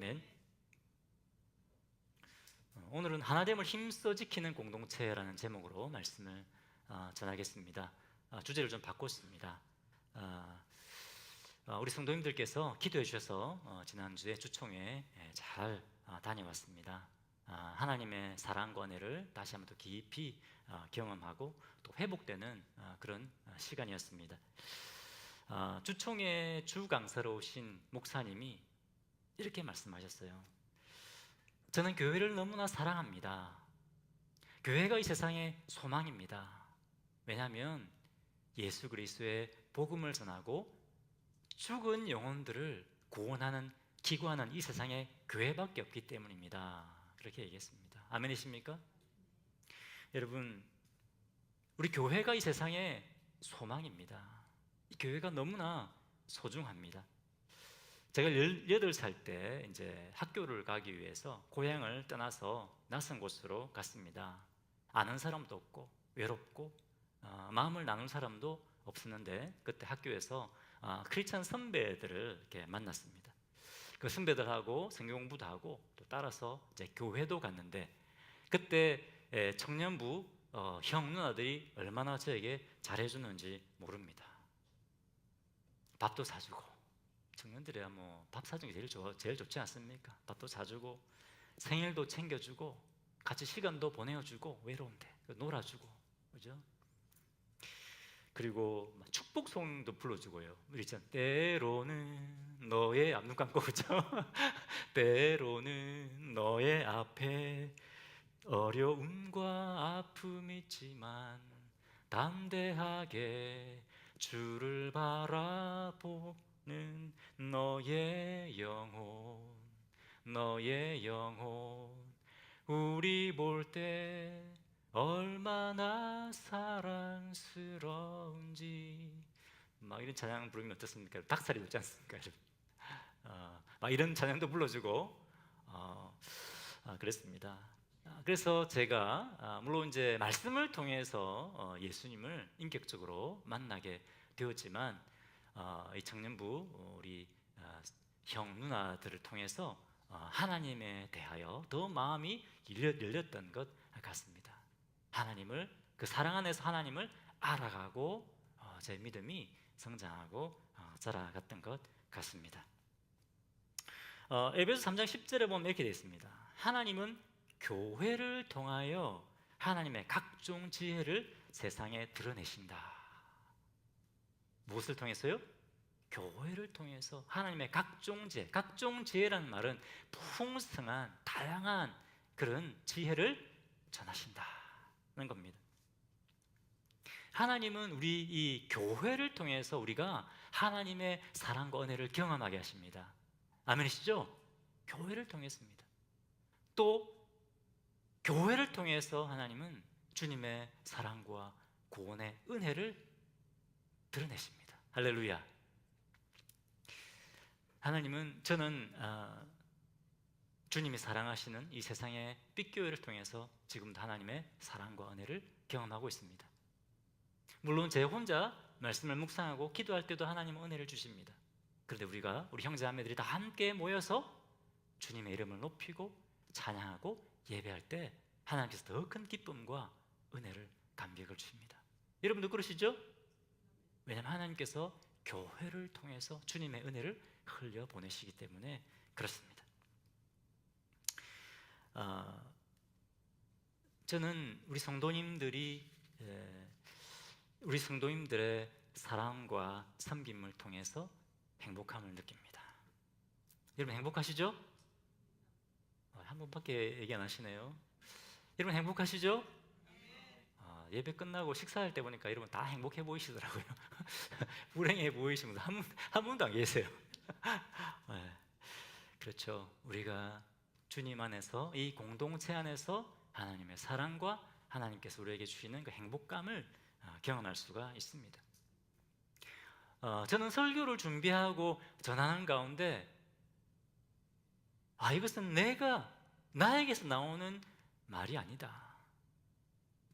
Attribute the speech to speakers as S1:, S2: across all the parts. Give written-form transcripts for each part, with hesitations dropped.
S1: 아멘. 오늘은 하나됨을 힘써 지키는 공동체라는 제목으로 말씀을 전하겠습니다. 주제를 좀 바꿨습니다. 우리 성도님들께서 기도해 주셔서 지난주에 주총회 잘 다녀왔습니다. 하나님의 사랑과 은혜를 다시 한번 더 깊이 경험하고 또 회복되는 그런 시간이었습니다. 주총회 주 강사로 오신 목사님이 이렇게 말씀하셨어요. 저는 교회를 너무나 사랑합니다. 교회가 이 세상의 소망입니다. 왜냐하면 예수 그리스도의 복음을 전하고 죽은 영혼들을 구원하는 기구하는 이 세상에 교회밖에 없기 때문입니다. 그렇게 얘기했습니다. 아멘이십니까? 여러분, 우리 교회가 이 세상의 소망입니다. 이 교회가 너무나 소중합니다. 제가 18살 때 이제 학교를 가기 위해서 고향을 떠나서 낯선 곳으로 갔습니다. 아는 사람도 없고 외롭고 마음을 나눌 사람도 없었는데 그때 학교에서 크리스찬 선배들을 이렇게 만났습니다. 그 선배들하고 성경 공부도 하고 또 따라서 이제 교회도 갔는데 그때 청년부 형 누나들이 얼마나 저에게 잘해주는지 모릅니다. 밥도 사주고, 청년들이야 뭐 밥 사주는 게 제일 좋지 않습니까? 밥도 사주고 생일도 챙겨주고 같이 시간도 보내어주고 외로운데 놀아주고, 그죠? 그리고 축복송도 불러주고요. 우리 있잖아요. 때로는 너의 앞 눈 감고, 그죠? 때로는 너의 앞에 어려움과 아픔이 있지만 담대하게 주를 바라보는 너의 영혼 우리 볼 때 얼마나 사랑스러운지 막 이런 찬양 부르면 어떻습니까? 닭살이 돋지 않습니까? 막 이런 찬양도 불러주고 그랬습니다. 그래서 제가 물론 이제 말씀을 통해서 예수님을 인격적으로 만나게 되었지만 이 청년부 우리 형 누나들을 통해서 하나님에 대하여 더 마음이 열렸던 것 같습니다. 하나님을, 그 사랑 안에서 하나님을 알아가고 제 믿음이 성장하고 자라갔던 것 같습니다. 에베소 3장 10절에 보면 이렇게 되어 있습니다. 하나님은 교회를 통하여 하나님의 각종 지혜를 세상에 드러내신다. 무엇을 통해서요? 교회를 통해서 하나님의 각종 지혜, 각종 지혜라는 말은 풍성한 다양한 그런 지혜를 전하신다는 겁니다. 하나님은 우리 이 교회를 통해서 우리가 하나님의 사랑과 은혜를 경험하게 하십니다. 아멘이시죠? 교회를 통해서입니다. 또 교회를 통해서 하나님은 주님의 사랑과 구원의 은혜를 드러내십니다. 할렐루야. 하나님은, 저는 주님이 사랑하시는 이 세상의 빛교회를 통해서 지금도 하나님의 사랑과 은혜를 경험하고 있습니다. 물론 제 혼자 말씀을 묵상하고 기도할 때도 하나님은 은혜를 주십니다. 그런데 우리 형제 자매들이 다 함께 모여서 주님의 이름을 높이고 찬양하고 예배할 때 하나님께서 더 큰 기쁨과 은혜를, 감격을 주십니다. 여러분도 그러시죠? 왜냐하면 하나님께서 교회를 통해서 주님의 은혜를 흘려보내시기 때문에 그렇습니다. 저는 우리 성도님들의 사랑과 섬김을 통해서 행복함을 느낍니다. 여러분 행복하시죠? 한 번밖에 얘기 안 하시네요. 여러분 행복하시죠? 예배 끝나고 식사할 때 보니까 여러분 다 행복해 보이시더라고요. 불행해 보이시면 한 분도 안 계세요. 네. 그렇죠. 우리가 주님 안에서, 이 공동체 안에서 하나님의 사랑과 하나님께서 우리에게 주시는 그 행복감을 경험할 수가 있습니다. 저는 설교를 준비하고 전하는 가운데 이것은 나에게서 나오는 말이 아니다,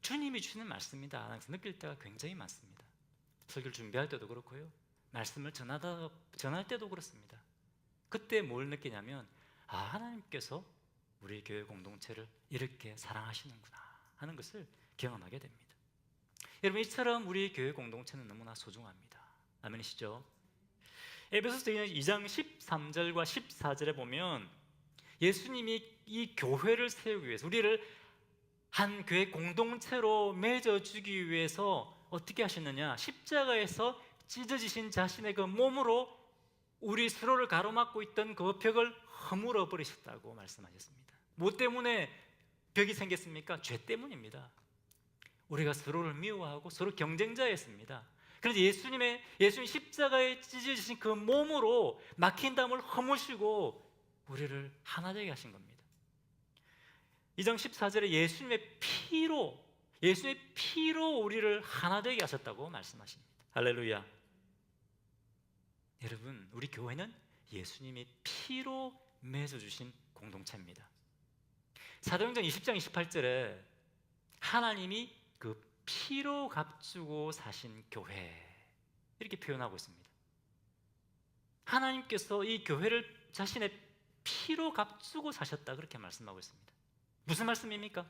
S1: 주님이 주시는 말씀이다 하면서 느낄 때가 굉장히 많습니다. 설교를 준비할 때도 그렇고요, 말씀을 전할 때도 그렇습니다. 그때 뭘 느끼냐면 하나님께서 우리 교회 공동체를 이렇게 사랑하시는구나 하는 것을 경험하게 됩니다. 여러분, 이처럼 우리 교회 공동체는 너무나 소중합니다. 아멘이시죠? 에베소서 2장 13절과 14절에 보면 예수님이 이 교회를 세우기 위해서, 우리를 한 교회 공동체로 맺어주기 위해서 어떻게 하셨느냐, 십자가에서 찢어지신 자신의 그 몸으로 우리 서로를 가로막고 있던 그 벽을 허물어 버리셨다고 말씀하셨습니다. 뭐 때문에 벽이 생겼습니까? 죄 때문입니다. 우리가 서로를 미워하고 서로 경쟁자였습니다. 그래서 예수님 십자가에 찢어지신 그 몸으로 막힌 담을 허무시고 우리를 하나 되게 하신 겁니다. 2장 14절에 예수님의 피로 우리를 하나 되게 하셨다고 말씀하십니다. 할렐루야. 여러분, 우리 교회는 예수님의 피로 맺어주신 공동체입니다. 사도행전 20장 28절에 하나님이 그 피로 값주고 사신 교회, 이렇게 표현하고 있습니다. 하나님께서 이 교회를 자신의 피로 값주고 사셨다, 그렇게 말씀하고 있습니다. 무슨 말씀입니까?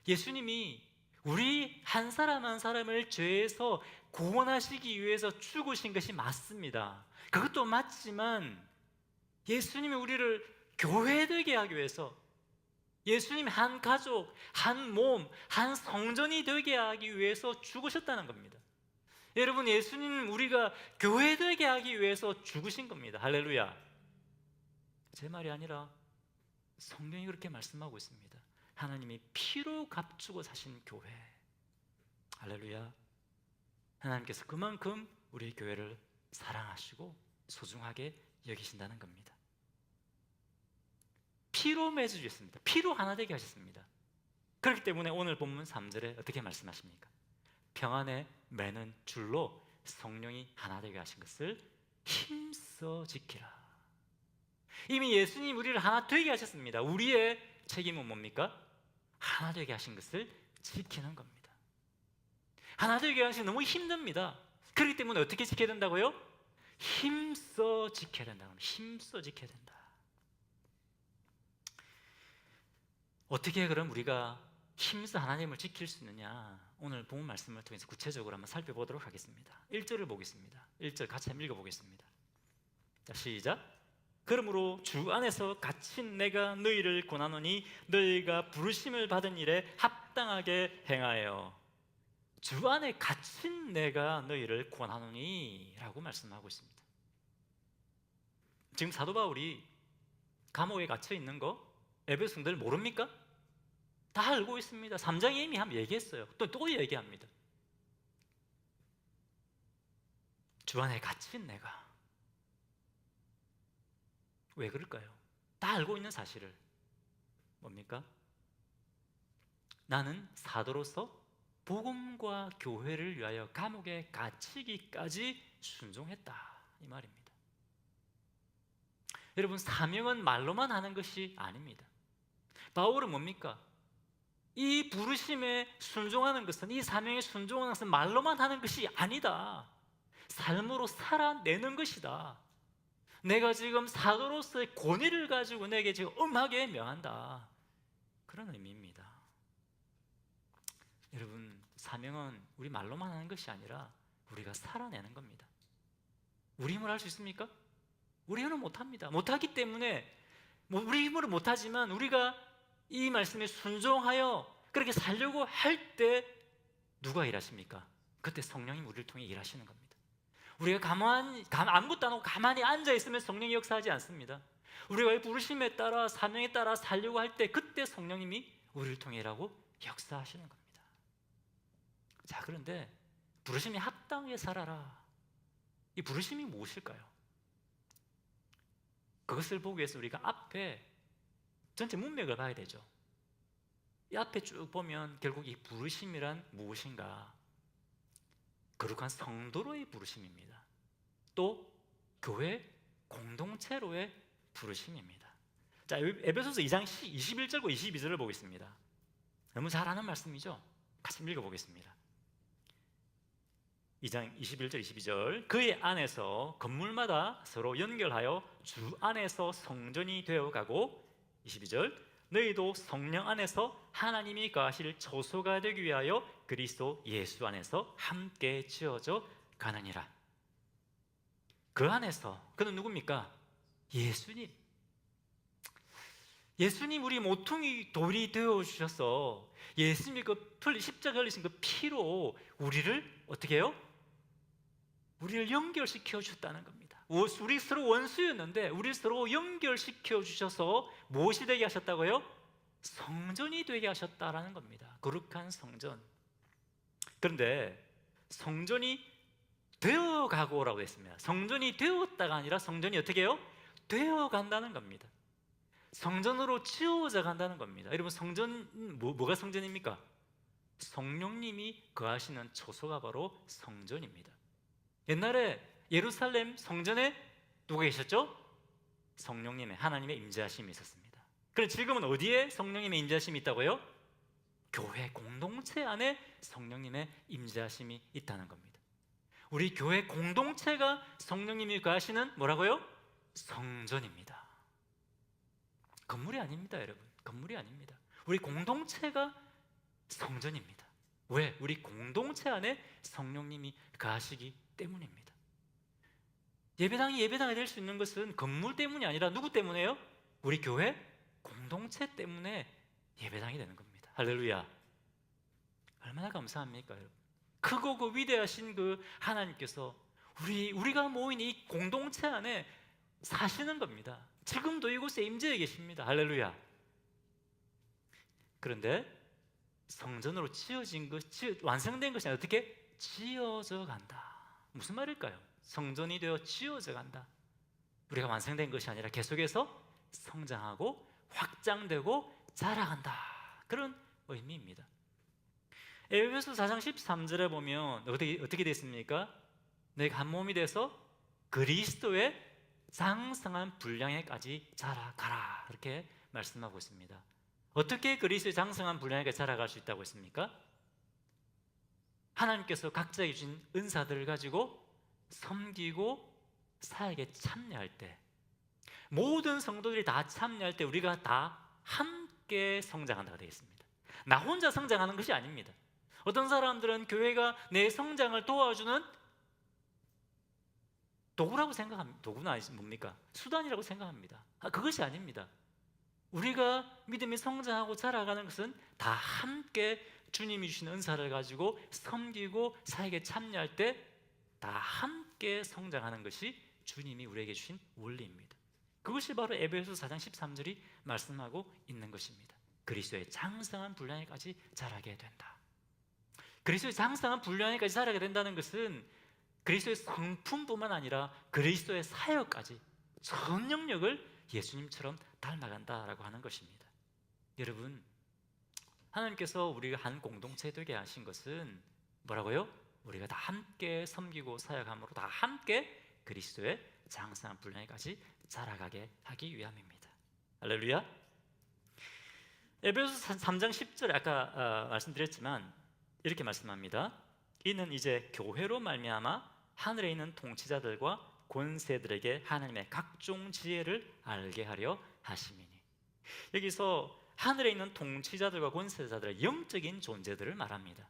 S1: 예수님이 우리 한 사람 한 사람을 죄에서 구원하시기 위해서 죽으신 것이 맞습니다. 그것도 맞지만 예수님이 우리를 교회되게 하기 위해서, 예수님 한 가족, 한 몸, 한 성전이 되게 하기 위해서 죽으셨다는 겁니다. 여러분, 예수님 우리가 교회되게 하기 위해서 죽으신 겁니다. 할렐루야. 제 말이 아니라 성경이 그렇게 말씀하고 있습니다. 하나님이 피로 값주고 사신 교회. 할렐루야. 하나님께서 그만큼 우리 교회를 사랑하시고 소중하게 여기신다는 겁니다. 피로 맺어주셨습니다. 피로 하나 되게 하셨습니다. 그렇기 때문에 오늘 본문 3절에 어떻게 말씀하십니까? 평안에 매는 줄로 성령이 하나 되게 하신 것을 힘써 지키라. 이미 예수님 우리를 하나 되게 하셨습니다. 우리의 책임은 뭡니까? 하나 되게 하신 것을 지키는 겁니다. 하나 되게 하시는 너무 힘듭니다. 그렇기 때문에 어떻게 지켜야 된다고요? 힘써 지켜야 된다고. 힘써 지켜야 된다. 어떻게 그럼 우리가 힘써 하나님을 지킬 수 있느냐, 오늘 본문 말씀을 통해서 구체적으로 한번 살펴보도록 하겠습니다. 1절을 보겠습니다. 1절 같이 한번 읽어보겠습니다. 자, 시작. 그러므로 주 안에서 갇힌 내가 너희를 권하노니 너희가 부르심을 받은 일에 합당하게 행하여. 주 안에 갇힌 내가 너희를 권하노니 라고 말씀하고 있습니다. 지금 사도 바울이 감옥에 갇혀 있는 거 에베소 성도들 모릅니까? 다 알고 있습니다. 3장에 이미 한번 얘기했어요. 또 얘기합니다. 주 안에 갇힌 내가. 왜 그럴까요? 다 알고 있는 사실을. 뭡니까? 나는 사도로서 복음과 교회를 위하여 감옥에 갇히기까지 순종했다, 이 말입니다. 여러분, 사명은 말로만 하는 것이 아닙니다. 바울은 뭡니까? 이 부르심에 순종하는 것은, 이 사명에 순종하는 것은 말로만 하는 것이 아니다. 삶으로 살아내는 것이다. 내가 지금 사도로서의 권위를 가지고 내게 지금 엄하게 명한다, 그런 의미입니다. 여러분, 사명은 우리 말로만 하는 것이 아니라 우리가 살아내는 겁니다. 우리 힘으로 할 수 있습니까? 우리 힘으로 못합니다. 못하기 때문에, 우리 힘으로 못하지만 우리가 이 말씀에 순종하여 그렇게 살려고 할 때 누가 일하십니까? 그때 성령님 우리를 통해 일하시는 겁니다. 우리가 아무것도 안 하고 가만히 앉아있으면 성령이 역사하지 않습니다. 우리가 이 부르심에 따라 사명에 따라 살려고 할 때 그때 성령님이 우리를 통해 일하고 역사하시는 겁니다. 자, 그런데 부르심이 합당하게 살아라, 이 부르심이 무엇일까요? 그것을 보기 위해서 우리가 앞에 전체 문맥을 봐야 되죠. 이 앞에 쭉 보면 결국 이 부르심이란 무엇인가? 거룩한 성도로의 부르심입니다. 또 교회 공동체로의 부르심입니다. 자, 에베소서 2장 21절과 22절을 보겠습니다. 너무 잘 아는 말씀이죠? 같이 읽어보겠습니다. 2장 21절 22절 그의 안에서 건물마다 서로 연결하여 주 안에서 성전이 되어가고 22절 너희도 성령 안에서 하나님이 거하실 처소가 되기 위하여 그리스도 예수 안에서 함께 지어져 가느니라. 그 안에서 그는 누굽니까? 예수님. 예수님 우리 모퉁이 돌이 되어주셔서 예수님이 십자가 흘리신 그 피로 우리를 어떻게 해요? 우리를 연결시켜 주셨다는 겁니다. 우리 서로 원수였는데 우리 서로 연결시켜 주셔서 무엇이 되게 하셨다고요? 성전이 되게 하셨다라는 겁니다. 거룩한 성전. 그런데 성전이 되어가고라고 했습니다. 성전이 되었다가 아니라 성전이 어떻게 해요? 되어간다는 겁니다. 성전으로 지어져 간다는 겁니다. 여러분 성전 뭐가 성전입니까? 성령님이 거하시는 처소가 바로 성전입니다. 옛날에 예루살렘 성전에 누가 계셨죠? 성령님의 하나님의 임재하심이 있었습니다. 그럼 지금은 어디에 성령님의 임재하심이 있다고요? 교회 공동체 안에 성령님의 임재하심이 있다는 겁니다. 우리 교회 공동체가 성령님이 거하시는 뭐라고요? 성전입니다. 건물이 아닙니다, 여러분. 건물이 아닙니다. 우리 공동체가 성전입니다. 왜? 우리 공동체 안에 성령님이 거하시기 때문입니다. 예배당이 예배당이 될 수 있는 것은 건물 때문이 아니라 누구 때문에요? 우리 교회 공동체 때문에 예배당이 되는 겁니다. 할렐루야. 얼마나 감사합니까, 여러분? 크고 그 위대하신 그 하나님께서 우리가 모인 이 공동체 안에 사시는 겁니다. 지금도 이곳에 임재해 계십니다. 할렐루야. 그런데 성전으로 완성된 것이 어떻게? 지어져 간다. 무슨 말일까요? 성전이 되어 지어져 간다. 우리가 완성된 것이 아니라 계속해서 성장하고 확장되고 자라간다. 그런 의미입니다. 에베소 4장 13절에 보면 어떻게 됐습니까? 너희가 한 몸이 돼서 그리스도의 장성한 분량에까지 자라가라. 이렇게 말씀하고 있습니다. 어떻게 그리스도의 장성한 분량에까지 자라갈 수 있다고 했습니까? 하나님께서 각자에게 주신 은사들을 가지고 섬기고 사역에 참여할 때, 모든 성도들이 다 참여할 때 우리가 다 함께 성장한다가 되겠습니다. 나 혼자 성장하는 것이 아닙니다. 어떤 사람들은 교회가 내 성장을 도와주는 도구라고 생각합니다. 도구는 아니지 뭡니까? 수단이라고 생각합니다. 그것이 아닙니다. 우리가 믿음이 성장하고 자라가는 것은 다 함께 주님이 주신 은사를 가지고 섬기고 사역에 참여할 때 다 함께 성장하는 것이 주님이 우리에게 주신 원리입니다. 그것이 바로 에베소 4장 13절이 말씀하고 있는 것입니다. 그리스도의 장성한 분량에까지 자라게 된다. 그리스도의 장성한 분량에까지 자라게 된다는 것은 그리스도의 성품뿐만 아니라 그리스도의 사역까지 전 영역을 예수님처럼 닮아간다라고 하는 것입니다. 여러분, 하나님께서 우리가 한 공동체 되게 하신 것은 뭐라고요? 우리가 다 함께 섬기고 사역함으로 다 함께 그리스도의 장성한 분량에까지 자라가게 하기 위함입니다. 할렐루야. 에베소서 3장 10절에 아까 말씀드렸지만 이렇게 말씀합니다. 이는 이제 교회로 말미암아 하늘에 있는 통치자들과 권세들에게 하나님의 각종 지혜를 알게 하려 하심이니. 여기서 하늘에 있는 통치자들과 권세자들의 영적인 존재들을 말합니다.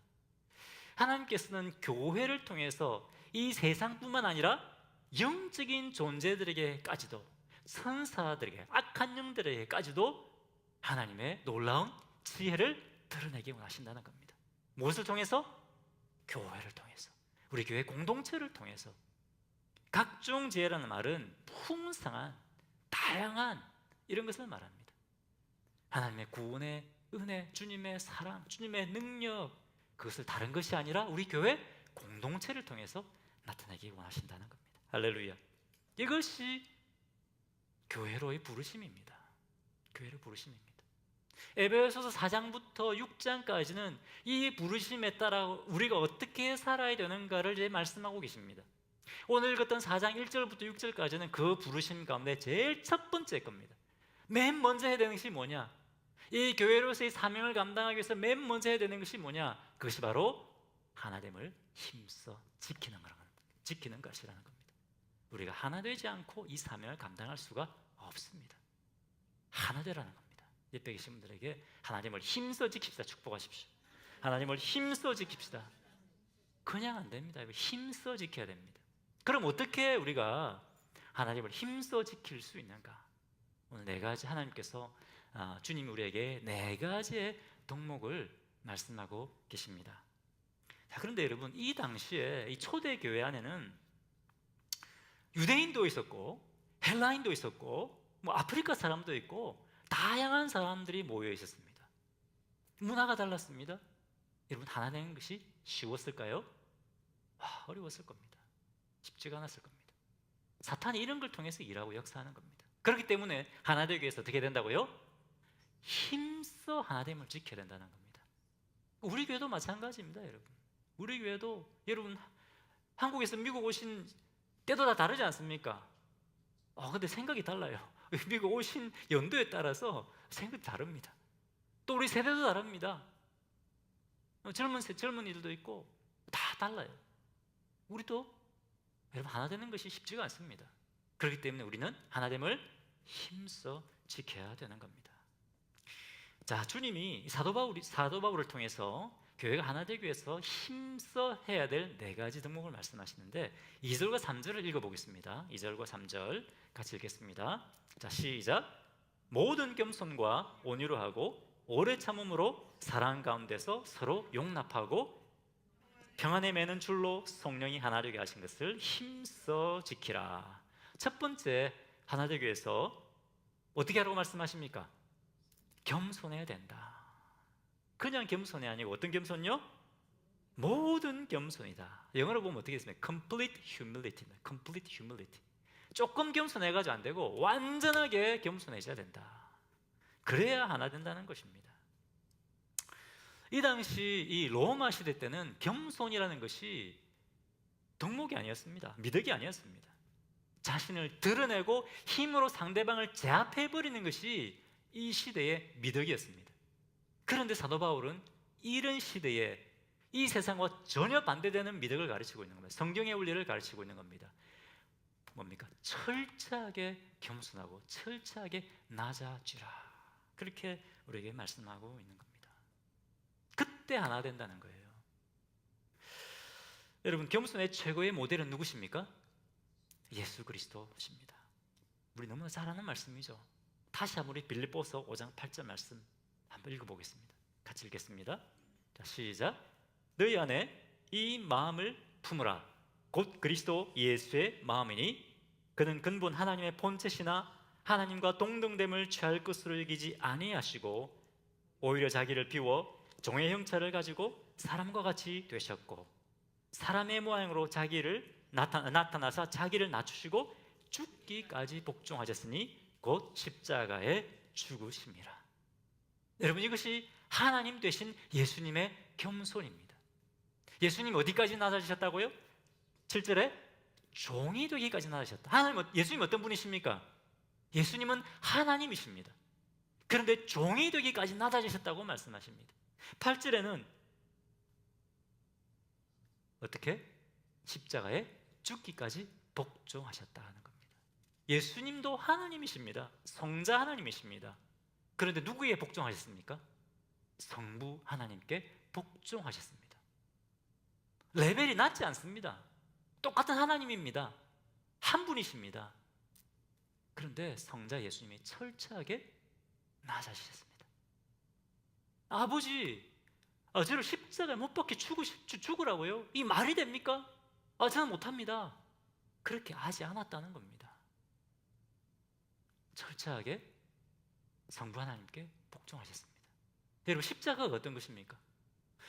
S1: 하나님께서는 교회를 통해서 이 세상뿐만 아니라 영적인 존재들에게까지도, 천사들에게, 악한 영들에게까지도 하나님의 놀라운 지혜를 드러내기 원하신다는 겁니다. 무엇을 통해서? 교회를 통해서, 우리 교회 공동체를 통해서. 각종 지혜라는 말은 풍성한, 다양한 이런 것을 말합니다. 하나님의 구원의 은혜, 주님의 사랑, 주님의 능력, 그것을 다른 것이 아니라 우리 교회 공동체를 통해서 나타내기 원하신다는 겁니다. 할렐루야. 이것이 교회로의 부르심입니다. 교회의 부르심입니다. 에베소서 4장부터 6장까지는 이 부르심에 따라 우리가 어떻게 살아야 되는가를 이제 말씀하고 계십니다. 오늘 읽었던 4장 1절부터 6절까지는 그 부르심 가운데 제일 첫 번째 겁니다. 맨 먼저 해야 되는 것이 뭐냐? 이 교회로서의 사명을 감당하기 위해서 맨 먼저 해야 되는 것이 뭐냐? 그것이 바로 하나됨을 힘써 지키는 것이라는 겁니다. 우리가 하나 되지 않고 이 사명을 감당할 수가 없습니다. 하나 되라는 겁니다. 옆에 계신 분들에게 하나님을 힘써 지킵시다. 축복하십시오. 하나님을 힘써 지킵시다. 그냥 안 됩니다. 힘써 지켜야 됩니다. 그럼 어떻게 우리가 하나님을 힘써 지킬 수 있는가? 오늘 네 가지 하나님께서 주님이 우리에게 네 가지의 덕목을 말씀하고 계십니다. 자, 그런데 여러분, 이 당시에 이 초대교회 안에는 유대인도 있었고 헬라인도 있었고 뭐 아프리카 사람도 있고 다양한 사람들이 모여 있었습니다. 문화가 달랐습니다. 여러분, 하나 되는 것이 쉬웠을까요? 어려웠을 겁니다. 쉽지가 않았을 겁니다. 사탄이 이런 걸 통해서 일하고 역사하는 겁니다. 그렇기 때문에 하나 되기 위해서 어떻게 된다고요? 힘써 하나됨을 지켜야 된다는 겁니다. 우리 교회도 마찬가지입니다. 여러분, 우리 교회도 여러분 한국에서 미국 오신 때도 다 다르지 않습니까? 근데 생각이 달라요. 미국 오신 연도에 따라서 생각이 다릅니다. 또 우리 세대도 다릅니다. 젊은이들도 있고 다 달라요. 우리도 여러분 하나 되는 것이 쉽지가 않습니다. 그렇기 때문에 우리는 하나됨을 힘써 지켜야 되는 겁니다. 자, 주님이 사도 바울을 통해서 교회가 하나 되기 위해서 힘써 해야 될 네 가지 덕목을 말씀하시는데 2절과 3절을 읽어보겠습니다. 2절과 3절 같이 읽겠습니다. 자, 시작. 모든 겸손과 온유로 하고 오래 참음으로 사랑 가운데서 서로 용납하고 평안에 매는 줄로 성령이 하나 되게 하신 것을 힘써 지키라. 첫 번째, 하나 되기 위해서 어떻게 하라고 말씀하십니까? 겸손해야 된다. 그냥 겸손이 아니고 어떤 겸손요? 모든 겸손이다. 영어로 보면 어떻게 있습니까? Complete humility입니다. Complete humility. 조금 겸손해가지고 안 되고 완전하게 겸손해져야 된다. 그래야 하나 된다는 것입니다. 이 당시 이 로마 시대 때는 겸손이라는 것이 덕목이 아니었습니다. 미덕이 아니었습니다. 자신을 드러내고 힘으로 상대방을 제압해버리는 것이 이 시대의 미덕이었습니다. 그런데 사도 바울은 이런 시대에 이 세상과 전혀 반대되는 미덕을 가르치고 있는 겁니다. 성경의 원리를 가르치고 있는 겁니다. 뭡니까? 철저하게 겸손하고 철저하게 낮아지라. 그렇게 우리에게 말씀하고 있는 겁니다. 그때 하나 된다는 거예요. 여러분, 겸손의 최고의 모델은 누구십니까? 예수 그리스도십니다. 우리 너무나 잘 아는 말씀이죠. 다시 한번 우리 빌립보서 5장 8절 말씀 한번 읽어보겠습니다. 같이 읽겠습니다. 자, 시작. 너희 안에 이 마음을 품으라. 곧 그리스도 예수의 마음이니 그는 근본 하나님의 본체시나 하나님과 동등됨을 취할 것으로 여기지 아니하시고 오히려 자기를 비워 종의 형체를 가지고 사람과 같이 되셨고 사람의 모양으로 자기를 나타나사 자기를 낮추시고 죽기까지 복종하셨으니 곧 십자가에 죽으심이라. 여러분, 이것이 하나님 되신 예수님의 겸손입니다. 예수님 어디까지 낮아지셨다고요? 7절에 종이 되기까지 낮아지셨다. 예수님 어떤 분이십니까? 예수님은 하나님이십니다. 그런데 종이 되기까지 낮아지셨다고 말씀하십니다. 8절에는 어떻게? 십자가에 죽기까지 복종하셨다 는 겁니다. 예수님도 하나님이십니다. 성자 하나님이십니다. 그런데 누구에 복종하셨습니까? 성부 하나님께 복종하셨습니다. 레벨이 낮지 않습니다. 똑같은 하나님입니다. 한 분이십니다. 그런데 성자 예수님이 철저하게 낮아지셨습니다. 아버지, 저를 십자가에 못 박혀 죽으라고요? 이 말이 됩니까? 저는 못합니다. 그렇게 하지 않았다는 겁니다. 철저하게 성부 하나님께 복종하셨습니다. 여러분, 십자가가 어떤 것입니까?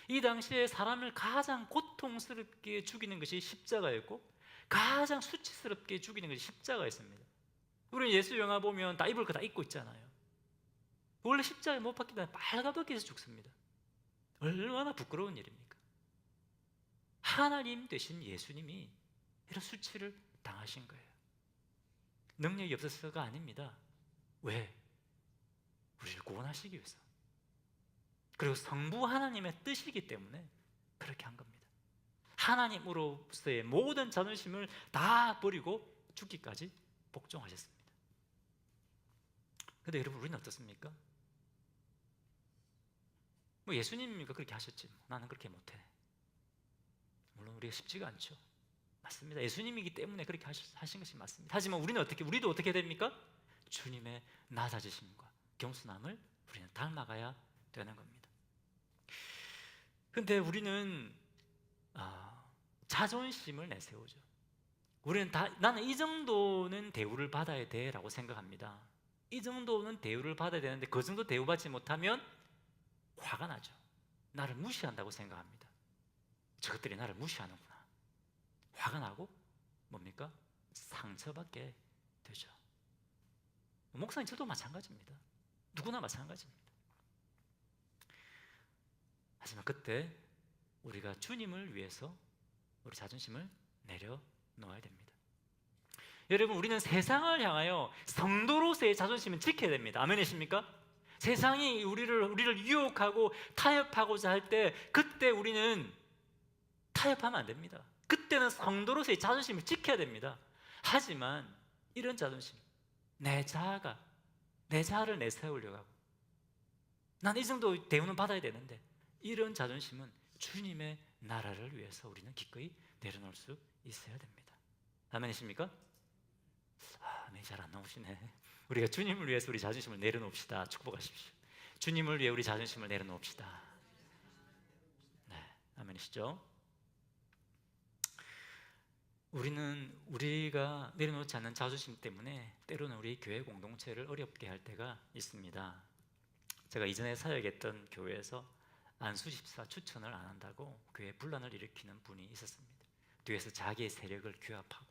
S1: 이 당시에 사람을 가장 고통스럽게 죽이는 것이 십자가였고 가장 수치스럽게 죽이는 것이 십자가였습니다. 우리는 예수 영화 보면 다 입을 거 다 입고 있잖아요. 원래 십자가에 못 박히다 빨가벗겨서 죽습니다. 얼마나 부끄러운 일입니까? 하나님 되신 예수님이 이런 수치를 당하신 거예요. 능력이 없어서가 아닙니다. 왜? 우리를 구원하시기 위해서. 그리고 성부 하나님의 뜻이기 때문에 그렇게 한 겁니다. 하나님으로서의 모든 자존심을 다 버리고 죽기까지 복종하셨습니다. 그런데 여러분, 우리는 어떻습니까? 뭐 예수님이니까 그렇게 하셨지, 뭐 나는 그렇게 못해. 물론 우리가 쉽지가 않죠. 맞습니다. 예수님이기 때문에 그렇게 하신 것이 맞습니다. 하지만 우리도 어떻게 됩니까? 주님의 낮아지심과 겸손함을 우리는 닮아가야 되는 겁니다. 근데 우리는 자존심을 내세우죠. 우리는 나는 이 정도는 대우를 받아야 돼 라고 생각합니다. 이 정도는 대우를 받아야 되는데 그 정도 대우받지 못하면 화가 나죠. 나를 무시한다고 생각합니다. 저것들이 나를 무시하는구나. 화가 나고 뭡니까? 상처받게 되죠. 목사님, 저도 마찬가지입니다. 누구나 마찬가지입니다. 하지만 그때 우리가 주님을 위해서 우리 자존심을 내려놓아야 됩니다. 여러분, 우리는 세상을 향하여 성도로서의 자존심을 지켜야 됩니다. 아멘이십니까? 세상이 우리를 유혹하고 타협하고자 할 때 그때 우리는 타협하면 안 됩니다. 그때는 성도로서의 자존심을 지켜야 됩니다. 하지만 이런 자존심, 내 자아를 내세우려고 하고 난 이 정도 대우는 받아야 되는데, 이런 자존심은 주님의 나라를 위해서 우리는 기꺼이 내려놓을 수 있어야 됩니다. 아멘이십니까? 아멘, 잘 안 나오시네. 우리가 주님을 위해서 우리 자존심을 내려놓읍시다. 축복하십시오. 주님을 위해 우리 자존심을 내려놓읍시다. 네, 아멘이시죠? 우리가 내려놓지 않는 자존심 때문에 때로는 우리 교회 공동체를 어렵게 할 때가 있습니다. 제가 이전에 사역했던 교회에서 안수집사 추천을 안 한다고 교회 분란을 일으키는 분이 있었습니다. 뒤에서 자기의 세력을 규합하고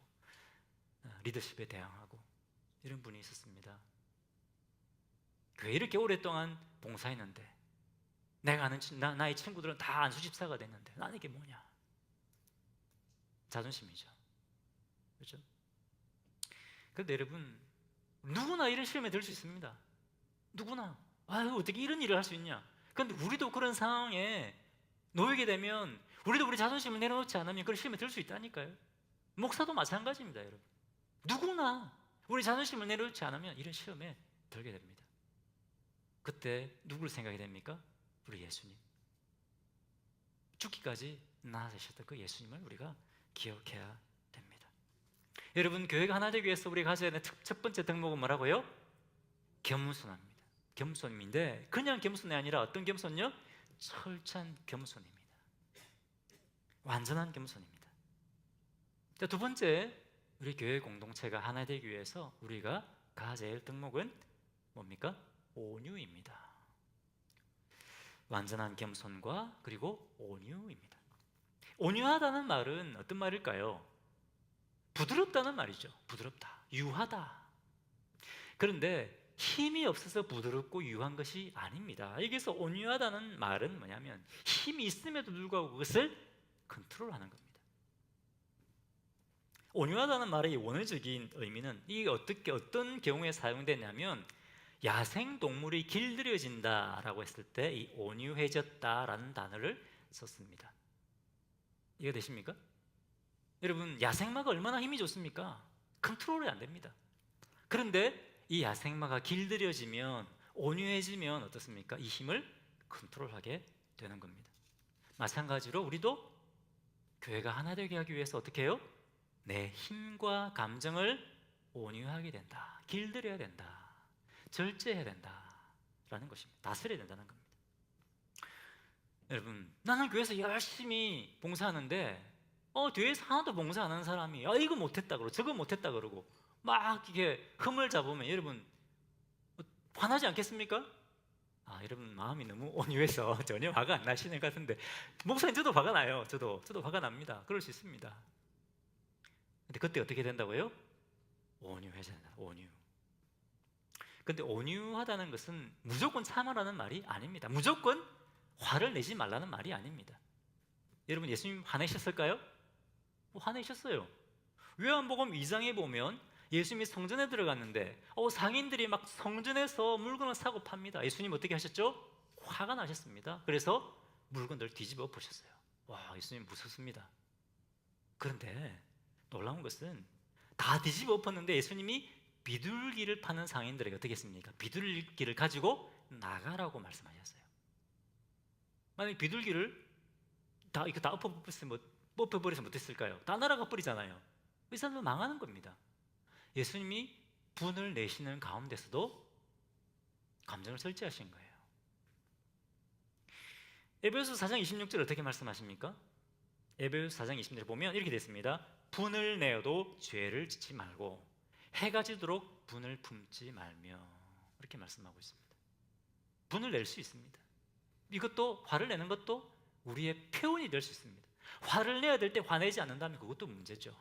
S1: 리더십에 대항하고 이런 분이 있었습니다. 교회 이렇게 오랫동안 봉사했는데 내가 아는 나의 친구들은 다 안수집사가 됐는데 나는 이게 뭐냐? 자존심이죠. 그렇죠? 그런데 여러분, 누구나 이런 시험에 들 수 있습니다. 누구나. 어떻게 이런 일을 할 수 있냐? 그런데 우리도 그런 상황에 놓이게 되면 우리도 우리 자존심을 내려놓지 않으면 그런 시험에 들 수 있다니까요. 목사도 마찬가지입니다, 여러분. 누구나 우리 자존심을 내려놓지 않으면 이런 시험에 들게 됩니다. 그때 누구를 생각이 됩니까? 우리 예수님. 죽기까지 나아가셨던 그 예수님을 우리가 기억해야 됩니다. 여러분, 교회가 하나 되기 위해서 우리가 가져야 하는 첫 번째 덕목은 뭐라고요? 겸손합니다. 겸손인데 그냥 겸손이 아니라 어떤 겸손요? 철저한 겸손입니다. 완전한 겸손입니다. 자, 두 번째, 우리 교회 공동체가 하나 되기 위해서 우리가 가져야 할 덕목은 뭡니까? 온유입니다. 완전한 겸손과 그리고 온유입니다. 온유하다는 말은 어떤 말일까요? 부드럽다는 말이죠. 부드럽다, 유하다. 그런데 힘이 없어서 부드럽고 유한 것이 아닙니다. 여기서 온유하다는 말은 뭐냐면 힘이 있음에도 불구하고 그것을 컨트롤하는 겁니다. 온유하다는 말의 원어적인 의미는 이게 어떤 경우에 사용되냐면 야생동물이 길들여진다라고 했을 때 이 온유해졌다라는 단어를 썼습니다. 이해가 되십니까? 여러분, 야생마가 얼마나 힘이 좋습니까? 컨트롤이 안 됩니다. 그런데 이 야생마가 길들여지면, 온유해지면 어떻습니까? 이 힘을 컨트롤하게 되는 겁니다. 마찬가지로 우리도 교회가 하나 되게 하기 위해서 어떻게 해요? 내 힘과 감정을 온유하게 된다, 길들여야 된다, 절제해야 된다라는 것입니다. 다스려야 된다는 겁니다. 여러분, 나는 교회에서 열심히 봉사하는데 뒤에서 하나도 봉사 안 하는 사람이 이거 못했다 그러고 저거 못했다 그러고 막 이게 흠을 잡으면 여러분 화나지 않겠습니까? 여러분 마음이 너무 온유해서 전혀 화가 안 나시는 것 같은데, 목사님 저도 화가 나요. 저도 화가 납니다. 그럴 수 있습니다. 근데 그때 어떻게 된다고요? 온유해져야 된다. 온유. 근데 온유하다는 것은 무조건 참으라는 말이 아닙니다. 무조건 화를 내지 말라는 말이 아닙니다. 여러분, 예수님 화내셨을까요? 화내셨어요. 요한복음 2장에 보면 예수님이 성전에 들어갔는데 상인들이 막 성전에서 물건을 사고 팝니다. 예수님 어떻게 하셨죠? 화가 나셨습니다. 그래서 물건들 뒤집어 보셨어요. 와, 예수님 무섭습니다. 그런데 놀라운 것은 다 뒤집어 엎었는데 예수님이 비둘기를 파는 상인들에게 어떻게 했습니까? 비둘기를 가지고 나가라고 말씀하셨어요. 만약에 비둘기를 이거 다 엎어버리면 어땠을까요? 다 날아가 버리잖아요. 이 사람도 망하는 겁니다. 예수님이 분을 내시는 가운데서도 감정을 설치하신 거예요. 에베소서 4장 26절 어떻게 말씀하십니까? 에베소서 4장 26절 보면 이렇게 됐습니다. 분을 내어도 죄를 짓지 말고 해가 지도록 분을 품지 말며, 이렇게 말씀하고 있습니다. 분을 낼 수 있습니다. 이것도, 화를 내는 것도 우리의 표현이 될 수 있습니다. 화를 내야 될 때 화내지 않는다면 그것도 문제죠.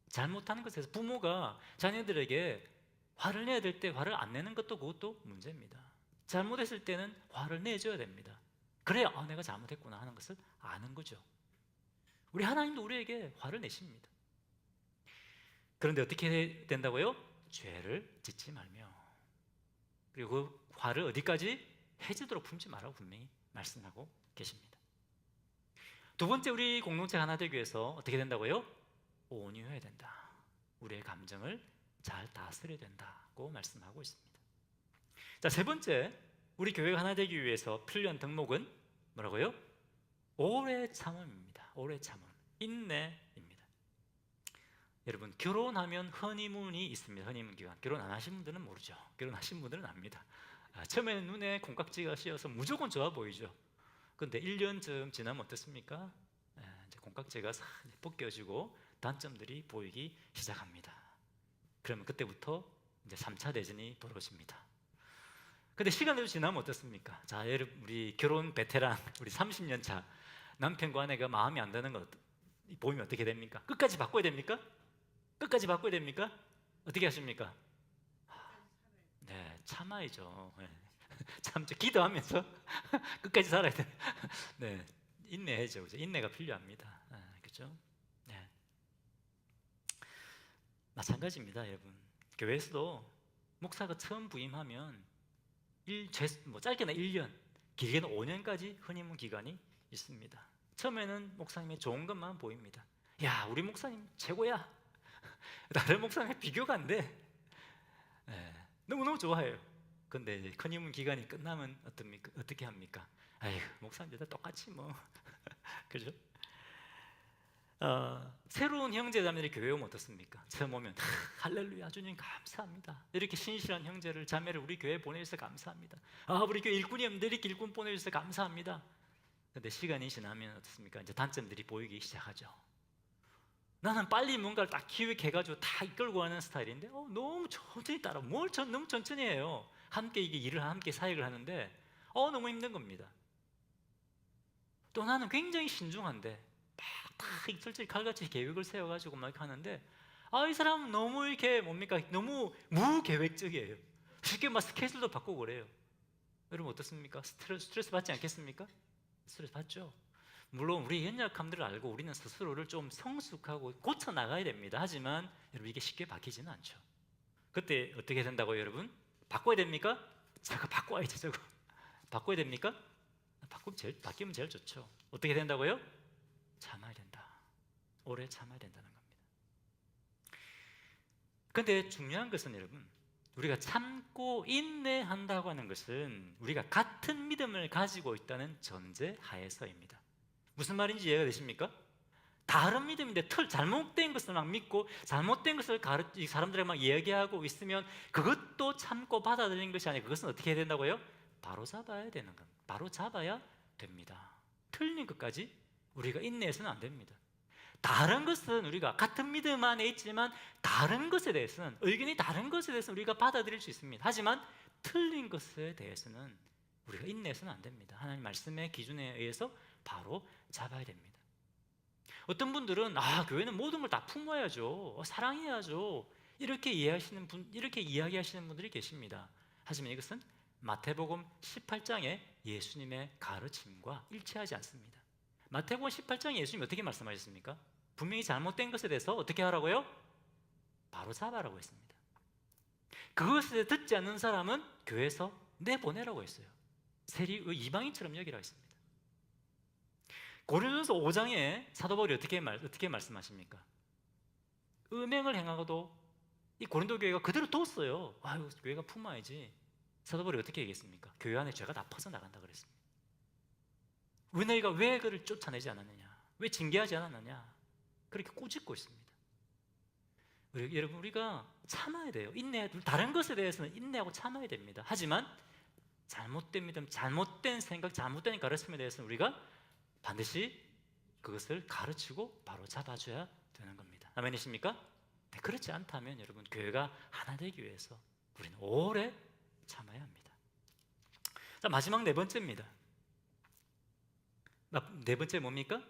S1: 잘못하는 것에서 부모가 자녀들에게 화를 내야 될 때 화를 안 내는 것도 그것도 문제입니다. 잘못했을 때는 화를 내줘야 됩니다. 그래야 내가 잘못했구나 하는 것을 아는 거죠. 우리 하나님도 우리에게 화를 내십니다. 그런데 어떻게 된다고요? 죄를 짓지 말며, 그리고 그 화를 어디까지? 해지도록 품지 말라고 분명히 말씀하고 계십니다. 두 번째, 우리 공동체 하나되기 위해서 어떻게 된다고요? 온유해야 된다. 우리의 감정을 잘 다스려야 된다고 말씀하고 있습니다. 자, 세 번째, 우리 교회가 하나 되기 위해서 필요한 덕목은 뭐라고요? 오래 참음입니다. 오래 참음, 인내입니다. 여러분, 결혼하면 허니문이 있습니다. 허니문 기간. 결혼 안 하신 분들은 모르죠. 결혼하신 분들은 압니다. 처음에는 눈에 콩깍지가 씌어서 무조건 좋아 보이죠. 그런데 1년쯤 지나면 어떻습니까? 이제 콩깍지가 싹 벗겨지고 단점들이 보이기 시작합니다. 그러면 그때부터 이제 3차 대전이 벌어집니다. 근데 시간이 지나면 어떻습니까? 자, 여러분, 우리 결혼 베테랑, 우리 30년 차 남편과 아내가 마음이 안 드는 거 보이면 어떻게 됩니까? 끝까지 바꿔야 됩니까? 끝까지 바꿔야 됩니까? 어떻게 하십니까? 네, 참아야죠. 네. 참죠. 기도하면서 끝까지 살아야 돼. 네, 인내해야죠. 그죠? 인내가 필요합니다. 그렇죠? 네. 마찬가지입니다, 여러분. 교회에서도 목사가 처음 부임하면 짧게는 1년, 길게는 5년까지 허니문 기간이 있습니다. 처음에는 목사님의 좋은 것만 보입니다. 야, 우리 목사님 최고야. 다른 목사님 비교가 안 돼. 네, 너무너무 좋아해요. 근데 이제 허니문 기간이 끝나면 어떻게 합니까? 아이고, 목사님들 다 똑같이 뭐. 그죠? 새로운 형제자매들이 교회에 오면 어떻습니까? 처음 오면 할렐루야, 주님 감사합니다. 이렇게 신실한 형제를, 자매를 우리 교회에 보내주셔서 감사합니다. 우리 교회 일꾼이 이렇게 일꾼 보내주셔서 감사합니다. 근데 시간이 지나면 어떻습니까? 이제 단점들이 보이기 시작하죠. 나는 빨리 뭔가를 딱 기획해가지고 다 이끌고 가는 스타일인데 너무 천천히 따라, 너무 천천히 해요. 함께 이게 일을 함께 사역을 하는데 너무 힘든 겁니다. 또 나는 굉장히 신중한데 딱 철저히 칼같이 계획을 세워가지고 막 하는데 이 사람은 너무 이렇게 너무 무계획적이에요. 쉽게 막 스케줄도 바꾸고 그래요. 여러분 어떻습니까? 스트레스 받지 않겠습니까? 스트레스 받죠. 물론 우리 연약함들을 알고 우리는 스스로를 좀 성숙하고 고쳐 나가야 됩니다. 하지만 여러분 이게 쉽게 바뀌지는 않죠. 그때 어떻게 된다고요, 여러분? 바꿔야 됩니까? 저거 바꿔야죠. 저거 바꿔야 됩니까? 바뀌면 제일 좋죠. 어떻게 된다고요? 참아야 된다. 오래 참아야 된다는 겁니다. 근데 중요한 것은 여러분, 우리가 참고 인내한다고 하는 것은 우리가 같은 믿음을 가지고 있다는 전제 하에서입니다. 무슨 말인지 이해가 되십니까? 다른 믿음인데 잘못된 것을 막 믿고 잘못된 것을 사람들에게 막 이야기하고 있으면 그것도 참고 받아들이는 것이 아니라 그것은 어떻게 해야 된다고요? 바로 잡아야 되는 겁니다. 바로 잡아야 됩니다. 틀린 것까지 우리가 인내해서는 안 됩니다. 다른 것은 우리가 같은 믿음 안에 있지만 다른 것에 대해서는, 의견이 다른 것에 대해서는 우리가 받아들일 수 있습니다. 하지만 틀린 것에 대해서는 우리가 인내해서는 안 됩니다. 하나님 말씀의 기준에 의해서 바로 잡아야 됩니다. 어떤 분들은 교회는 모든 걸 다 품어야죠, 사랑해야죠, 이렇게 이야기하시는 분들이 계십니다. 하지만 이것은 마태복음 18장의 예수님의 가르침과 일치하지 않습니다. 마태복음 18장에 예수님이 어떻게 말씀하셨습니까? 분명히 잘못된 것에 대해서 어떻게 하라고요? 바로 잡아라고 했습니다. 그것에 듣지 않는 사람은 교회에서 내보내라고 했어요. 세리 이방인처럼 여기라고 했습니다. 고린도전서 5장에 사도 바울이 어떻게 말씀하십니까? 음행을 행하고도 이 고린도 교회가 그대로 뒀어요. 아유, 교회가 품어야지. 사도 바울이 어떻게 얘기했습니까? 교회 안에 죄가 다 퍼져나간다 그랬습니다. 왜 너희가 왜 그를 쫓아내지 않았느냐? 왜 징계하지 않았느냐? 그렇게 꾸짖고 있습니다. 여러분, 우리가 참아야 돼요. 다른 것에 대해서는 인내하고 참아야 됩니다. 하지만 잘못된 생각, 잘못된 가르침에 대해서는 우리가 반드시 그것을 가르치고 바로 잡아줘야 되는 겁니다. 아멘이십니까? 네, 그렇지 않다면 여러분, 교회가 하나 되기 위해서 우리는 오래 참아야 합니다. 자, 마지막 네 번째입니다. 네 번째 뭡니까?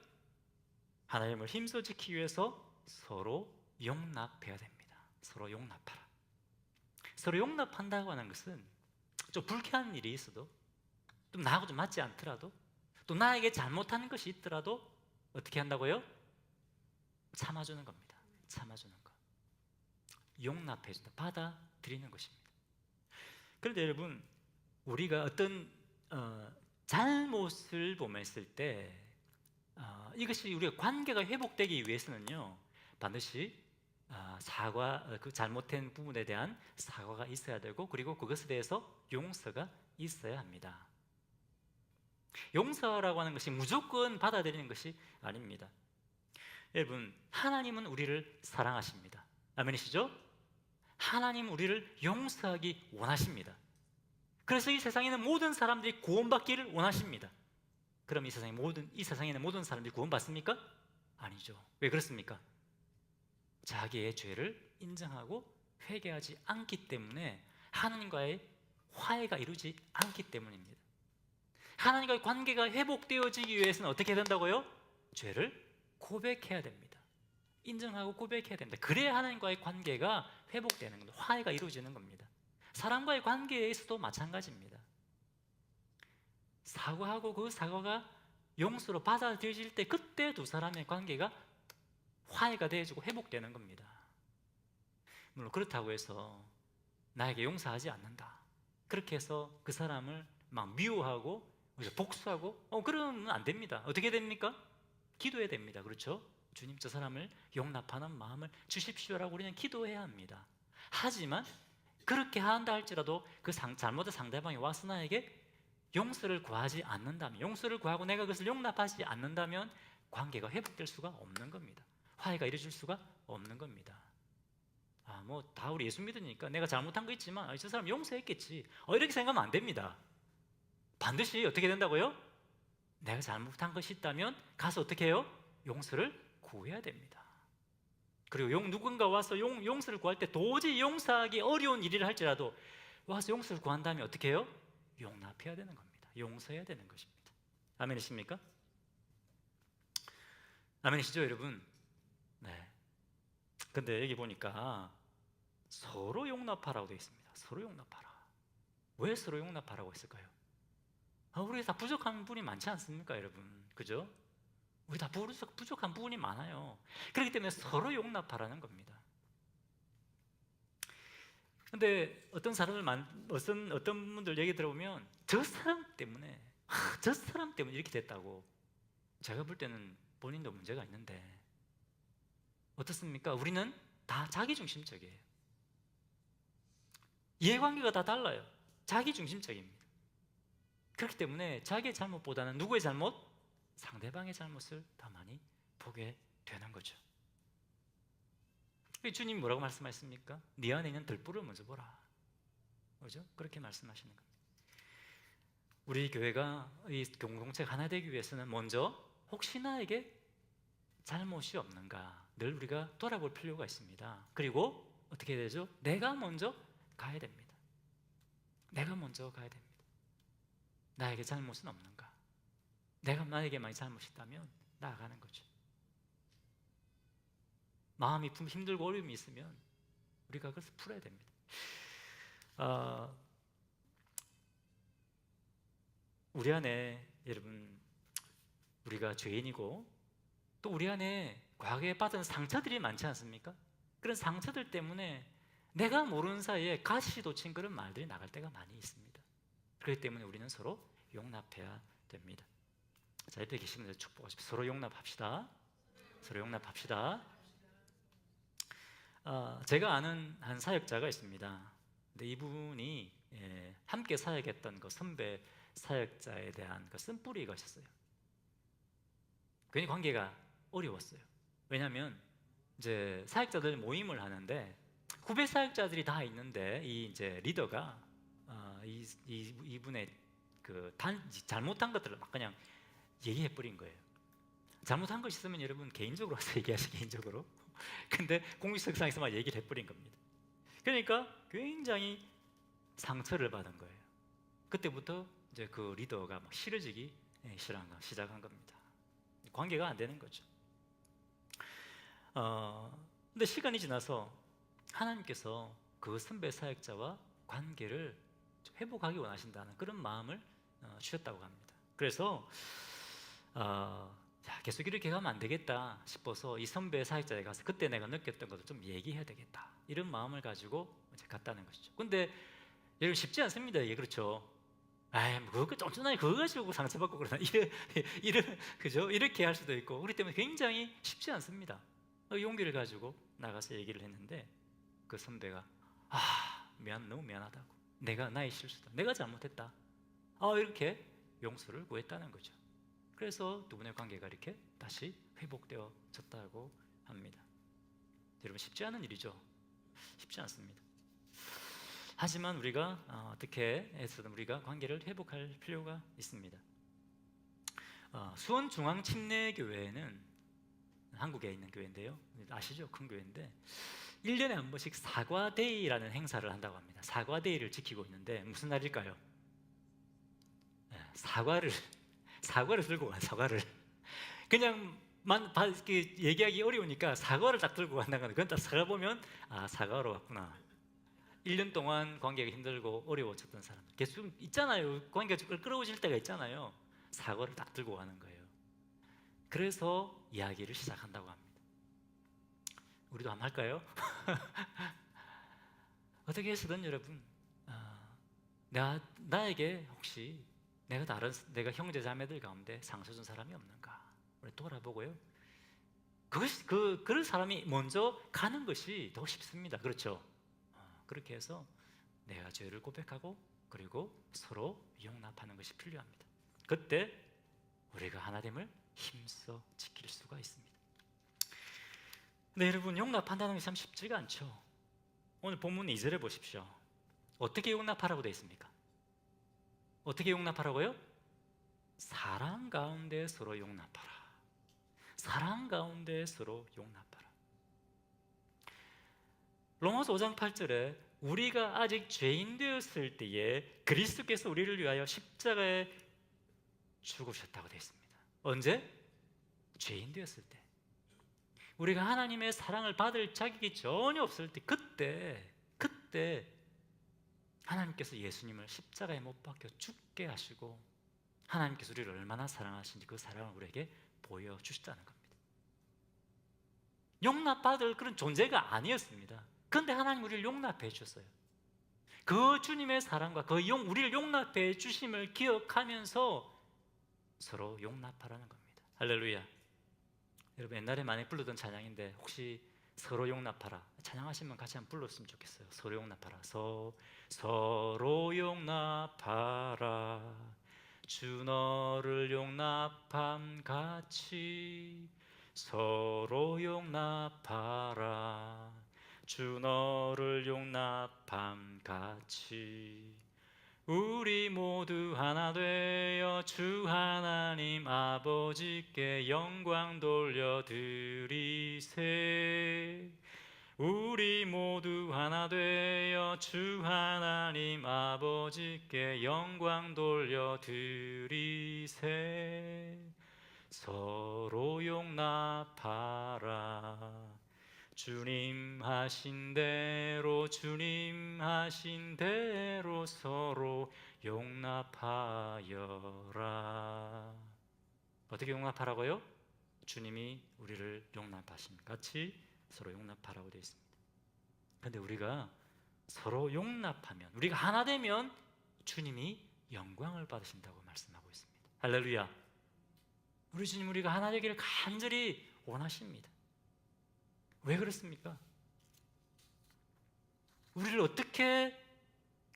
S1: 하나님을 힘써 지키기 위해서 서로 용납해야 됩니다. 서로 용납하라. 서로 용납한다고 하는 것은 좀 불쾌한 일이 있어도, 좀 나하고 좀 맞지 않더라도, 또 나에게 잘못하는 것이 있더라도 어떻게 한다고요? 참아주는 겁니다. 참아주는 것. 용납해준다. 받아들이는 것입니다. 그런데 여러분, 우리가 어떤 잘못을 범했을 때 이것이 우리가 관계가 회복되기 위해서는요, 반드시 그 잘못된 부분에 대한 사과가 있어야 되고, 그리고 그것에 대해서 용서가 있어야 합니다. 용서라고 하는 것이 무조건 받아들이는 것이 아닙니다. 여러분, 하나님은 우리를 사랑하십니다. 아멘이시죠? 하나님은 우리를 용서하기 원하십니다. 그래서 이 세상에 있는 모든 사람들이 구원받기를 원하십니다. 그럼 이 세상에 있는 모든 사람들이 구원받습니까? 아니죠. 왜 그렇습니까? 자기의 죄를 인정하고 회개하지 않기 때문에 하나님과의 화해가 이루어지지 않기 때문입니다. 하나님과의 관계가 회복되어지기 위해서는 어떻게 해야 된다고요? 죄를 고백해야 됩니다. 인정하고 고백해야 됩니다. 그래야 하나님과의 관계가 회복되는 겁니다. 화해가 이루어지는 겁니다. 사람과의 관계에서도 마찬가지입니다. 사과하고 그 사과가 용서로 받아들여질 때, 그때 두 사람의 관계가 화해가 되어지고 회복되는 겁니다. 물론 그렇다고 해서 나에게 용서하지 않는다, 그렇게 해서 그 사람을 막 미워하고 복수하고 그러면 안 됩니다. 어떻게 됩니까? 기도해야 됩니다. 그렇죠? 주님, 저 사람을 용납하는 마음을 주십시오라고 우리는 기도해야 합니다. 하지만 그렇게 한다 할지라도 그 잘못한 상대방이 와서 나에게 용서를 구하지 않는다면, 용서를 구하고 내가 그것을 용납하지 않는다면 관계가 회복될 수가 없는 겁니다. 화해가 이루어질 수가 없는 겁니다. 다 우리 예수 믿으니까 내가 잘못한 거 있지만 저 사람 용서했겠지, 이렇게 생각하면 안 됩니다. 반드시 어떻게 된다고요? 내가 잘못한 것이 있다면 가서 어떻게 해요? 용서를 구해야 됩니다. 그리고 누군가 와서 용서를 구할 때 도저히 용서하기 어려운 일이라 할지라도 와서 용서를 구한다면 어떻게 해요? 용납해야 되는 겁니다. 용서해야 되는 것입니다. 아멘이십니까? 아멘이시죠, 여러분? 네. 근데 여기 보니까 서로 용납하라고 되어 있습니다. 서로 용납하라. 왜 서로 용납하라고 했을까요? 우리 다 부족한 부분이 많지 않습니까, 여러분? 그죠? 우리 다 부족한 부분이 많아요. 그렇기 때문에 서로 용납하라는 겁니다. 근데 어떤 분들 얘기 들어보면 저 사람 때문에 이렇게 됐다고. 제가 볼 때는 본인도 문제가 있는데 어떻습니까? 우리는 다 자기중심적이에요. 이해관계가 다 달라요. 자기중심적입니다. 그렇기 때문에 자기의 잘못보다는 누구의 잘못? 상대방의 잘못을 더 많이 보게 되는 거죠. 주님이 뭐라고 말씀하셨습니까? 네 안에 있는 들불을 먼저 보라. 그렇죠? 그렇게 말씀하시는 겁니다. 우리 교회가 이 공동체가 하나 되기 위해서는 먼저 혹시 나에게 잘못이 없는가 늘 우리가 돌아볼 필요가 있습니다. 그리고 어떻게 되죠? 내가 먼저 가야 됩니다. 내가 먼저 가야 됩니다. 나에게 잘못은 없는가? 나에게 많이 잘못이 있다면 나아가는 거죠. 마음이 힘들고 어려움이 있으면 우리가 그것을 풀어야 됩니다. 우리 안에 여러분, 우리가 죄인이고 또 우리 안에 과거에 받은 상처들이 많지 않습니까? 그런 상처들 때문에 내가 모르는 사이에 가시돋친 그런 말들이 나갈 때가 많이 있습니다. 그렇기 때문에 우리는 서로 용납해야 됩니다. 자, 옆에 계시는 분들 축복하십시오. 서로 용납합시다. 서로 용납합시다. 제가 아는 한 사역자가 있습니다. 근데 이분이 함께 사역했던 그 선배 사역자에 대한 그 쓴뿌리가 있었어요. 괜히 관계가 어려웠어요. 왜냐하면 이제 사역자들 모임을 하는데 후배 사역자들이 다 있는데 이 이제 리더가 이분의 그 잘못한 것들을 막 그냥 얘기해 버린 거예요. 잘못한 것 있으면 여러분 개인적으로 와서 얘기하시 개인적으로. 근데 공식석상에서만 얘기를 해버린 겁니다. 그러니까 굉장히 상처를 받은 거예요. 그때부터 이제 그 리더가 막 싫어지기 시작한 겁니다. 관계가 안 되는 거죠. 근데 시간이 지나서 하나님께서 그 선배 사역자와 관계를 회복하기 원하신다는 그런 마음을 주셨다고 합니다. 그래서 계속 이렇게 가면 안 되겠다 싶어서 이 선배 사역자에 가서 그때 내가 느꼈던 것을 좀 얘기해야 되겠다 이런 마음을 가지고 이제 갔다는 것이죠. 근데 여러분 쉽지 않습니다. 이게 그렇죠. 뭐 그거 쫀쫀하게 그거 가지고 상처받고 그러나 그죠? 이렇게 할 수도 있고 우리 때문에 굉장히 쉽지 않습니다. 용기를 가지고 나가서 얘기를 했는데 그 선배가 너무 미안하다고, 나의 실수다, 내가 잘못했다, 이렇게 용서를 구했다는 거죠. 그래서 두 분의 관계가 이렇게 다시 회복되어졌다고 합니다. 여러분 쉽지 않은 일이죠. 쉽지 않습니다. 하지만 우리가 어떻게 해서든 우리가 관계를 회복할 필요가 있습니다. 수원중앙침례교회는 한국에 있는 교회인데요, 아시죠? 큰 교회인데 1년에 한 번씩 사과데이라는 행사를 한다고 합니다. 사과데이를 지키고 있는데 무슨 날일까요? 사과를 들고 간 사과를 그냥 얘기하기 어려우니까 사과를 딱 들고 간다는 거예요. 그건 딱 사과 보면 사과로 왔구나. 1년 동안 관계가 힘들고 어려워졌던 사람 계속 있잖아요. 관계가 좀 끌어오질 때가 있잖아요. 사과를 딱 들고 가는 거예요. 그래서 이야기를 시작한다고 합니다. 우리도 한번 할까요? 어떻게 해서든 여러분 나에게 혹시 내가 형제 자매들 가운데 상처 준 사람이 없는가 우리 돌아보고요. 그런 사람이 먼저 가는 것이 더 쉽습니다. 그렇죠? 그렇게 해서 내가 죄를 고백하고 그리고 서로 용납하는 것이 필요합니다. 그때 우리가 하나됨을 힘써 지킬 수가 있습니다. 근데 여러분 용납한다는 게 참 쉽지가 않죠. 오늘 본문 2절에 보십시오. 어떻게 용납하라고 되어 있습니까? 어떻게 용납하라고요? 사랑 가운데 서로 용납하라. 사랑 가운데 서로 용납하라. 로마서 5장 8절에 우리가 아직 죄인 되었을 때에 그리스도께서 우리를 위하여 십자가에 죽으셨다고 되어 있습니다. 언제? 죄인 되었을 때. 우리가 하나님의 사랑을 받을 자격이 전혀 없을 때 그때 하나님께서 예수님을 십자가에 못 박혀 죽게 하시고 하나님께서 우리를 얼마나 사랑하신지 그 사랑을 우리에게 보여주셨다는 겁니다. 용납받을 그런 존재가 아니었습니다. 그런데 하나님 우리를 용납해 주셨어요. 그 주님의 사랑과 우리를 용납해 주심을 기억하면서 서로 용납하라는 겁니다. 할렐루야. 여러분 옛날에 많이 부르던 찬양인데 혹시 서로 용납하라 찬양하시면 같이 한번 불렀으면 좋겠어요. 서로 용납하라. 서로 용납하라. 주 너를 용납함 같이 서로 용납하라. 주 너를 용납함 같이 우리 모두 하나 되어 주 하나님 아버지께 영광 돌려드리세. 우리 모두 하나 되어 주 하나님 아버지께 영광 돌려드리세. 서로 용납하라. 주님 하신 대로 서로 용납하여라. 어떻게 용납하라고요? 주님이 우리를 용납하신 같이 서로 용납하라고 되어 있습니다. 그런데 우리가 서로 용납하면 우리가 하나 되면 주님이 영광을 받으신다고 말씀하고 있습니다. 할렐루야. 우리 주님 우리가 하나 되기를 간절히 원하십니다. 왜 그렇습니까? 우리를 어떻게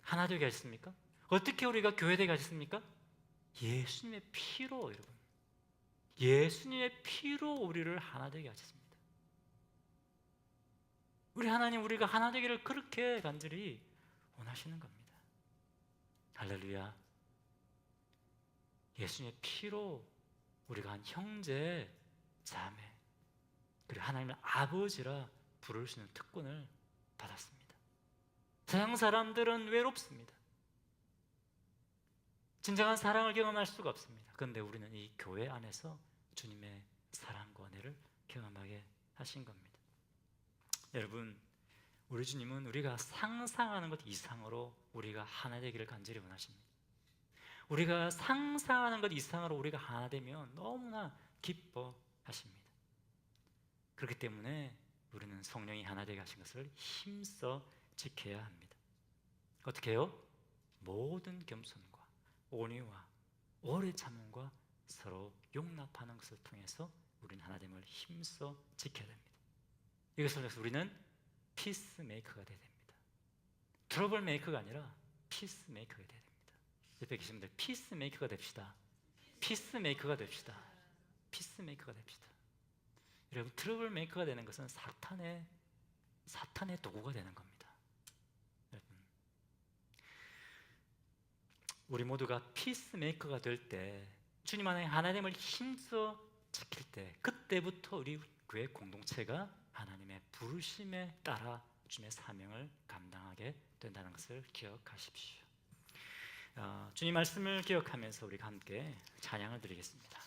S1: 하나 되게 하셨습니까? 어떻게 우리가 교회되게 하셨습니까? 예수님의 피로, 여러분. 예수님의 피로 우리를 하나 되게 하셨습니다. 우리 하나님, 우리가 하나 되기를 그렇게 간절히 원하시는 겁니다. 할렐루야. 예수님의 피로 우리가 한 형제, 자매, 그리고 하나님의 아버지라 부를 수 있는 특권을 받았습니다. 세상 사람들은 외롭습니다. 진정한 사랑을 경험할 수가 없습니다. 그런데 우리는 이 교회 안에서 주님의 사랑과 은혜를 경험하게 하신 겁니다. 여러분, 우리 주님은 우리가 상상하는 것 이상으로 우리가 하나 되기를 간절히 원하십니다. 우리가 상상하는 것 이상으로 우리가 하나 되면 너무나 기뻐하십니다. 그렇기 때문에 우리는 성령이 하나 되게 하신 것을 힘써 지켜야 합니다. 어떻게 해요? 모든 겸손과 온유와 오래 참음과 서로 용납하는 것을 통해서 우리는 하나됨을 힘써 지켜야 됩니다. 이것을 통해서 우리는 피스메이커가 되어야 됩니다. 트러블 메이커가 아니라 피스메이커가 되어야 됩니다. 옆에 계신 분들 피스메이커가 됩시다. 피스메이커가 됩시다. 피스메이커가 됩시다. 여러분, 트러블 메이커가 되는 것은 사탄의 도구가 되는 겁니다. 여러분, 우리 모두가 피스메이커가 될 때, 주님 안에 하나님을 힘써 지킬 때, 그때부터 우리 교회 공동체가 하나님의 부르심에 따라 주님의 사명을 감당하게 된다는 것을 기억하십시오. 주님 말씀을 기억하면서 우리가 함께 찬양을 드리겠습니다.